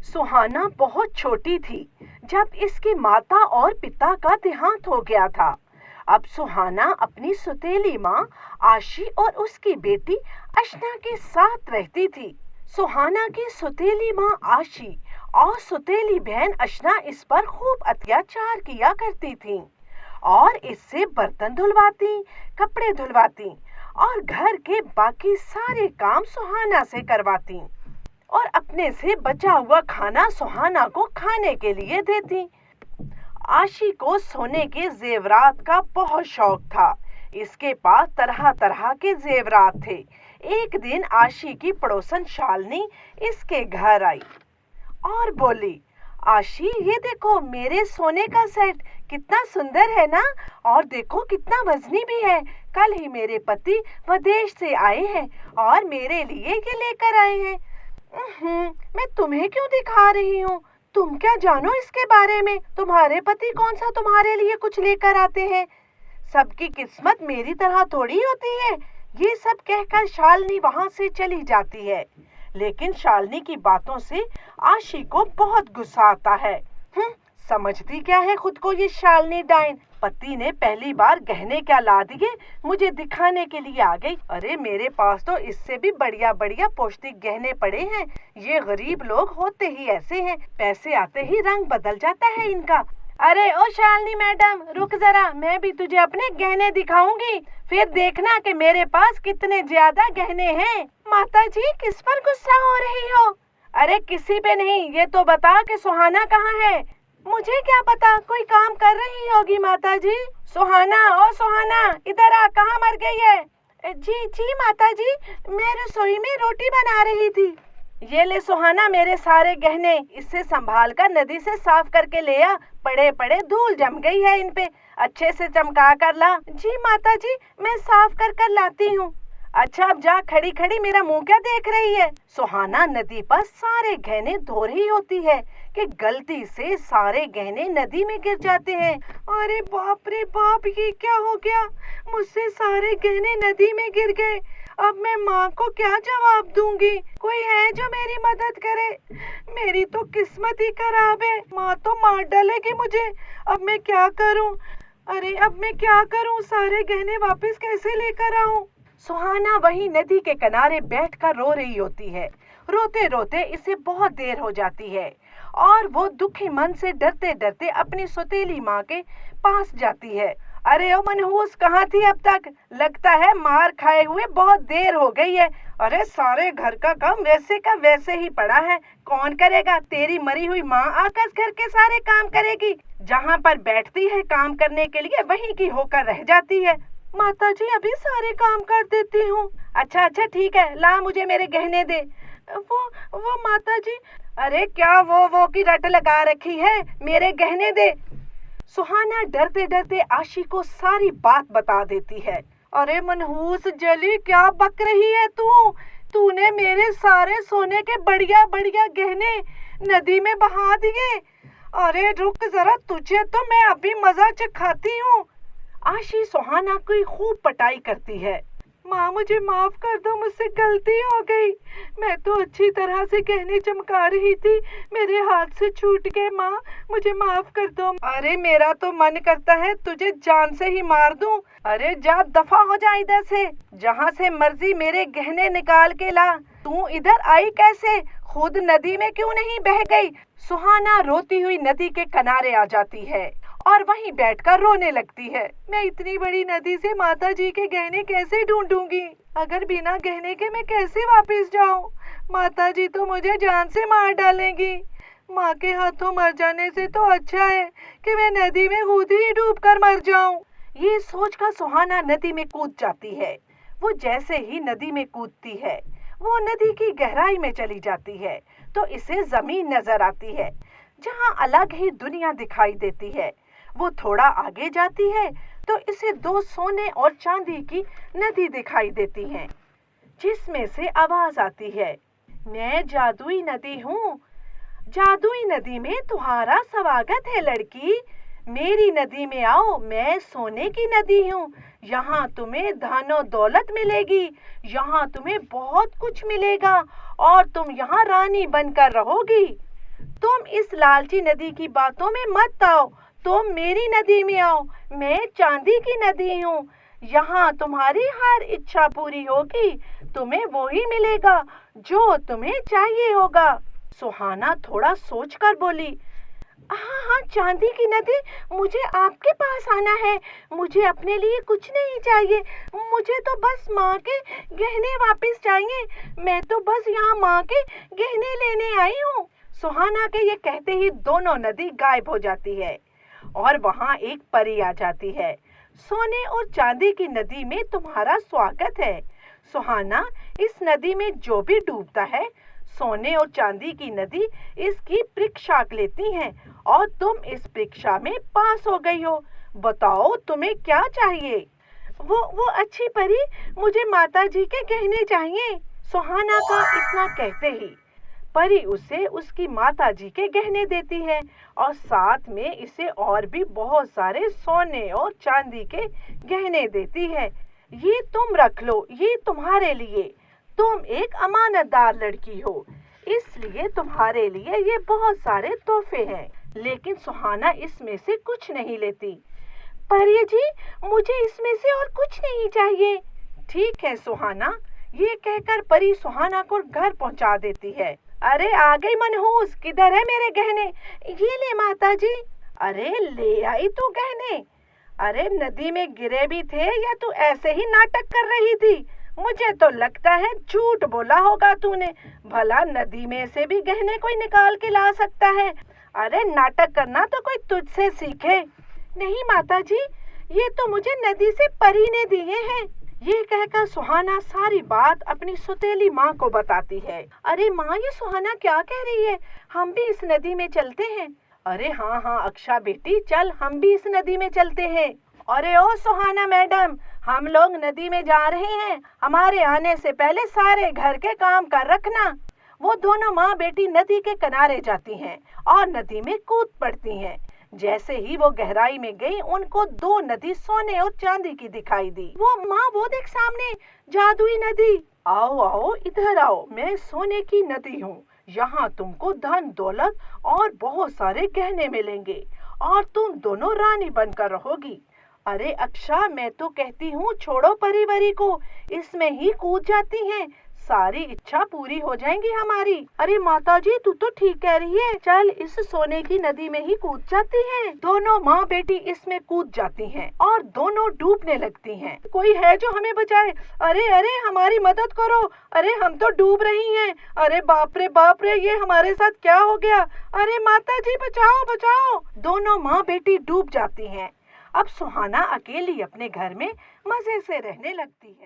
सुहाना बहुत छोटी थी जब इसकी माता और पिता का देहांत हो गया था। अब सुहाना अपनी सौतेली माँ आशी और उसकी बेटी अशना के साथ रहती थी। सुहाना की सौतेली माँ आशी और सौतेली बहन अशना इस पर खूब अत्याचार किया करती थीं और इससे बर्तन धुलवाती, कपड़े धुलवाती और घर के बाकी सारे काम सुहाना से करवाती और अपने से बचा हुआ खाना सुहाना को खाने के लिए देती। आशी को सोने के जेवरात का बहुत शौक था। इसके पास तरह तरह के जेवरात थे। एक दिन आशी की पड़ोसन शालिनी इसके घर आई और बोली, आशी ये देखो मेरे सोने का सेट कितना सुंदर है ना, और देखो कितना वजनी भी है। कल ही मेरे पति विदेश से आए हैं और मेरे लिए ये लेकर आए हैं। मैं तुम्हें क्यों दिखा रही हूँ? तुम क्या जानो इसके बारे में? तुम्हारे पति कौन सा तुम्हारे लिए कुछ लेकर आते हैं? सबकी किस्मत मेरी तरह थोड़ी होती है। ये सब कहकर शालिनी वहां से चली जाती है। लेकिन शालिनी की बातों से आशी को बहुत गुस्सा आता है। समझती क्या है खुद को ये शालिनी डाइन? पति ने पहली बार गहने क्या ला दिए, मुझे दिखाने के लिए आ गई। अरे मेरे पास तो इससे भी बढ़िया बढ़िया पौष्टिक गहने पड़े हैं। ये गरीब लोग होते ही ऐसे हैं, पैसे आते ही रंग बदल जाता है इनका। अरे ओ शालिनी मैडम रुक जरा, मैं भी तुझे अपने गहने दिखाऊंगी, फिर देखना कि मेरे पास कितने ज्यादा गहने हैं। माताजी किस पर गुस्सा हो रही हो? अरे किसी पे नहीं, ये तो बता कि सुहाना कहाँ है? मुझे क्या पता, कोई काम कर रही होगी माताजी। सुहाना, ओ सुहाना इधर आ, कहाँ मर गई है? जी जी माताजी, मैं रसोई में रोटी बना रही थी। ये ले सुहाना मेरे सारे गहने, इससे संभाल कर नदी से साफ करके ले आ। पड़े पड़े धूल जम गई है इन पे, अच्छे से चमका कर ला। जी माताजी, मैं साफ कर कर लाती हूँ। अच्छा अब जा, खड़ी खड़ी मेरा मुंह क्या देख रही है? सुहाना नदी पर सारे गहने धो रही होती है कि गलती से सारे गहने नदी में गिर जाते हैं। अरे बाप रे बाप, ये क्या हो गया? मुझसे सारे गहने नदी में गिर गए। अब मैं माँ को क्या जवाब दूंगी? कोई है जो मेरी मदद करे? मेरी तो किस्मत ही खराब है, माँ तो मार डालेगी मुझे। अब मैं क्या करूँ? अरे अब मैं क्या करूँ? सारे गहने वापस कैसे लेकर आऊँ? सुहाना वहीं नदी के किनारे बैठकर रो रही होती है। रोते रोते इसे बहुत देर हो जाती है और वो दुखी मन से डरते डरते अपनी सौतेली माँ के पास जाती है। अरे ओ मनहूस, कहाँ थी अब तक? लगता है मार खाए हुए बहुत देर हो गई है। अरे सारे घर का काम वैसे का वैसे ही पड़ा है, कौन करेगा? तेरी मरी हुई माँ आकर घर के सारे काम करेगी। जहाँ पर बैठती है काम करने के लिए वहीं की होकर रह जाती है। माताजी अभी सारे काम कर देती हूँ। अच्छा अच्छा ठीक है, ला मुझे मेरे गहने दे। वो माताजी। अरे क्या वो की रट लगा रखी है? मेरे गहने दे। सुहाना डरते डरते आशी को सारी बात बता देती है। अरे मनहूस जली, क्या बक रही है तू? तूने मेरे सारे सोने के बढ़िया बढ़िया गहने नदी में बहा दिए। अरे रुक जरा, तुझे तो मैं अभी मजा चखाती हूँ। आशी सुहाना की खूब पटाई करती है। माँ मुझे माफ कर दो, मुझसे गलती हो गई। मैं तो अच्छी तरह से गहने चमका रही थी, मेरे हाथ से छूट गए। माँ मुझे माफ कर दो। अरे मेरा तो मन करता है तुझे जान से ही मार दूं। अरे जा, दफा हो जा इधर से। जहाँ से मर्जी मेरे गहने निकाल के ला। तू इधर आई कैसे? खुद नदी में क्यों नहीं बह गई? सुहाना रोती हुई नदी के किनारे आ जाती है और वहीं बैठकर रोने लगती है। मैं इतनी बड़ी नदी से माताजी के गहने कैसे ढूंढूंगी? अगर बिना गहने के मैं कैसे वापस जाऊं? माताजी तो मुझे जान से मार डालेंगी। माँ के हाथों मर जाने से तो अच्छा है कि मैं नदी में खुद ही डूब कर मर जाऊं। ये सोचकर सुहाना नदी में कूद जाती है। वो जैसे ही नदी में कूदती है, वो नदी की गहराई में चली जाती है तो इसे जमीन नजर आती है, जहाँ अलग ही दुनिया दिखाई देती है। वो थोड़ा आगे जाती है तो इसे दो सोने और चांदी की नदी दिखाई देती हैं, जिसमें से आवाज आती है, मैं जादुई नदी हूँ। जादुई नदी में तुम्हारा स्वागत है लड़की। मेरी नदी में आओ, मैं सोने की नदी हूँ। यहाँ तुम्हें धनो दौलत मिलेगी, यहाँ तुम्हें बहुत कुछ मिलेगा और तुम यहाँ रानी बनकर रहोगी। तुम इस लालची नदी की बातों में मत आओ, तुम मेरी नदी में आओ। मैं चांदी की नदी हूँ, यहाँ तुम्हारी हर इच्छा पूरी होगी, तुम्हें वो ही मिलेगा जो तुम्हें चाहिए होगा। सुहाना थोड़ा सोचकर बोली, हाँ हाँ चांदी की नदी, मुझे आपके पास आना है। मुझे अपने लिए कुछ नहीं चाहिए, मुझे तो बस माँ के गहने वापस चाहिए। मैं तो बस यहाँ माँ के गहने लेने आई हूँ। सुहाना के ये कहते ही दोनों नदी गायब हो जाती है और वहाँ एक परी आ जाती है। सोने और चांदी की नदी में तुम्हारा स्वागत है। सुहाना, इस नदी में जो भी डूबता है, सोने और चांदी की नदी इसकी परीक्षा लेती हैं और तुम इस परीक्षा में पास हो गई हो। बताओ तुम्हें क्या चाहिए? वो अच्छी परी, मुझे माता जी के गहने चाहिए। सुहाना का इतना कहते ही परी उसे उसकी माता जी के गहने देती है और साथ में इसे और भी बहुत सारे सोने और चांदी के गहने देती है। ये तुम रख लो, ये तुम्हारे लिए। तुम एक अमानतदार लड़की हो, इसलिए तुम्हारे लिए ये बहुत सारे तोहफे हैं। लेकिन सुहाना इसमें से कुछ नहीं लेती। परी जी, मुझे इसमें से और कुछ नहीं चाहिए। ठीक है सुहाना, ये कहकर परी सुहाना को घर पहुंचा देती है। अरे आ गई मनहूस, किधर है मेरे गहने? ये ले माता जी। अरे ले आई तू गहने? अरे नदी में गिरे भी थे या तू ऐसे ही नाटक कर रही थी? मुझे तो लगता है झूठ बोला होगा तूने। भला नदी में से भी गहने कोई निकाल के ला सकता है? अरे नाटक करना तो कोई तुझसे सीखे। नहीं माता जी, ये तो मुझे नदी से परी ने दिए हैं। ये कहकर सुहाना सारी बात अपनी सुतेली माँ को बताती है। अरे माँ, ये सुहाना क्या कह रही है? हम भी इस नदी में चलते हैं। अरे हाँ हाँ अक्षा बेटी, चल हम भी इस नदी में चलते हैं। अरे ओ सुहाना मैडम, हम लोग नदी में जा रहे हैं, हमारे आने से पहले सारे घर के काम कर रखना। वो दोनों माँ बेटी नदी के किनारे जाती हैं और नदी में कूद पड़ती हैं। जैसे ही वो गहराई में गई, उनको दो नदी सोने और चांदी की दिखाई दी। वो माँ, वो देख सामने जादुई नदी। आओ आओ इधर आओ, मैं सोने की नदी हूँ। यहाँ तुमको धन दौलत और बहुत सारे गहने मिलेंगे और तुम दोनों रानी बनकर रहोगी। अरे अक्षा, मैं तो कहती हूँ छोड़ो परिवारी को, इसमें ही कूद जाती हैं, सारी इच्छा पूरी हो जाएंगी हमारी। अरे माताजी, तू तो ठीक कह रही है, चल इस सोने की नदी में ही कूद जाती हैं। दोनों माँ बेटी इसमें कूद जाती हैं और दोनों डूबने लगती हैं। कोई है जो हमें बचाए? अरे अरे हमारी मदद करो, अरे हम तो डूब रही हैं। अरे बाप रे, ये हमारे साथ क्या हो गया? अरे माताजी बचाओ बचाओ। दोनों माँ बेटी डूब जाती हैं। अब सुहाना अकेली अपने घर में मजे से रहने लगती है।